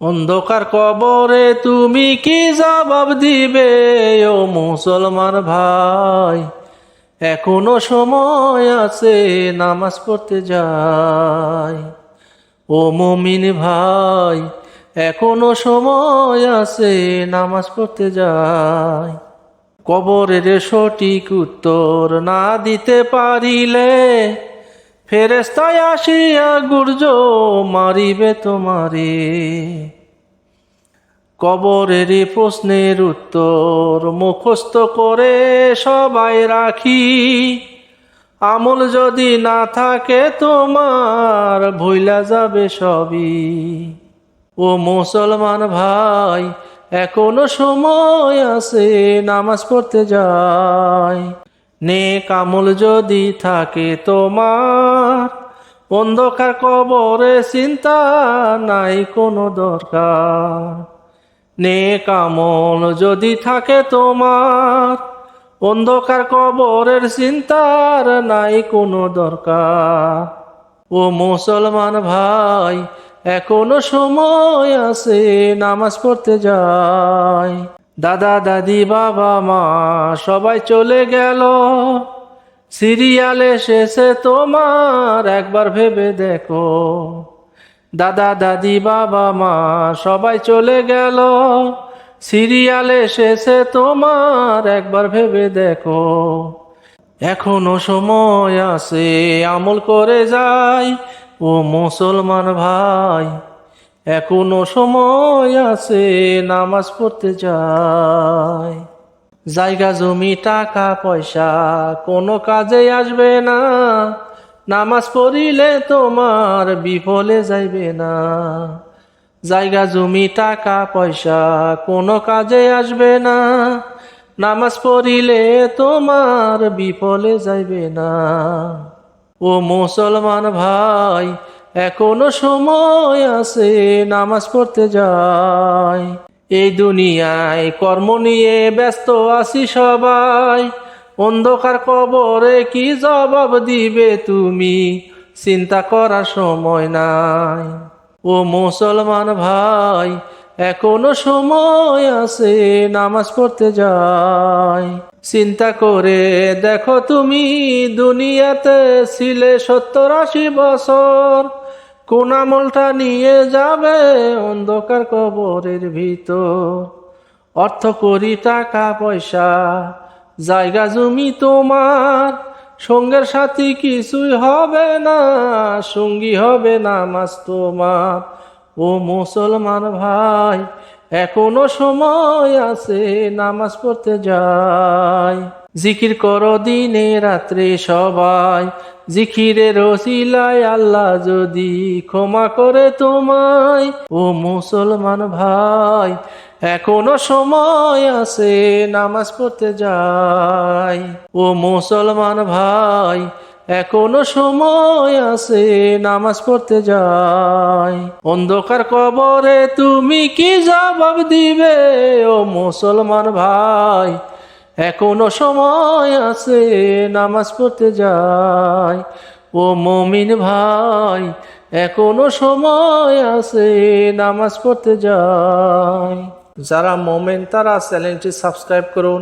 অন্ধকার কবরে তুমি কি জবাব দিবে ও মুসলমান ভাই? এখনো সময় আছে, নামাজ পড়তে যাই। ও মুমিন ভাই, এখনো সময় আছে, নামাজ পড়তে যাই। কবরের সঠিক উত্তর না দিতে পারিলে ফেরেশতায় আসিয়া গুর্জ মারিবে তোমারে। কবরের প্রশ্নের উত্তর মুখস্থ করে সবাই রাখি, আমল যদি না থাকে তোমার ভুইলা যাবে সবই। ও মুসলমান ভাই, এখনো সময় আছে, নামাজ পড়তে যাই। নেক আমল যদি থাকে তোমার, অন্ধকার কবরে চিন্তা নাই কোনো দরকার। নেক আমল যদি থাকে তোমার, অন্ধকার কবরের চিন্তার নাই কোনো দরকার। ও মুসলমান ভাই, এখনো সময় আছে, নামাজ পড়তে যাই। দাদা দাদি বাবা মা সবাই চলে গেল, সিরিয়ালে শেষে তোমার একবার ভেবে দেখো। দাদা দাদি বাবা মা সবাই চলে গেল, সিরিয়ালে শেষে তোমার একবার ভেবে দেখো। এখনো সময় আছে, আমল করে যাই। ও মুসলমান ভাই, এখনো সময় আছে, নামাজ পড়তে যাই। জায়গা জমি টাকা পয়সা কোনো কাজে আসবে না, নামাজ পড়িলে তোমার বিফলে যাইবে না। জায়গা জমি টাকা পয়সা কোনো কাজে আসবে না, নামাজ পড়িলে তোমার বিফলে যাইবে না। ও মুসলমান ভাই, এখনো সময় আছে, নামাজ পড়তে যাই। এই দুনিয়ায় কর্ম নিয়ে ব্যস্ত আছি সবাই, অন্ধকার কবরে কি জবাব দিবে তুমি, চিন্তা করার সময় নাই। ও মুসলমান ভাই, এখনো সময় আছে, নামাজ পড়তে যাই। চিন্তা করে দেখো তুমি, দুনিয়াতে ছিলে 70-80 বছর, কোন আমলটা নিয়ে যাবে অন্ধকার কবরের ভিতর? অর্থ করি টাকা পয়সা জায়গা জমি তোমার, সঙ্গের সাথী কিছুই হবে না, সঙ্গী হবে নামাজ তোমার। ও মুসলমান ভাই, এখনো সময় আছে, নামাজ পড়তে যাই। জিকির করো দিনে রাত্রে সবাই, জিকিরের ওসিলায় আল্লাহ যদি ক্ষমা করে তোমায়। ও মুসলমান ভাই, এখনো সময় আছে, নামাজ পড়তে যাই। ও মুসলমান ভাই, এখনো সময় আছে, নামাজ পড়তে যাই। অন্ধকার কবরে তুমি কি জবাব দিবে ও মুসলমান ভাই? এখনো সময় আছে, নামাজ পড়তে যাই। ও মুমিন ভাই, এখনো সময় আছে, নামাজ পড়তে যাই। যারা মুমিন তারা চ্যানেলটি সাবস্ক্রাইব করুন।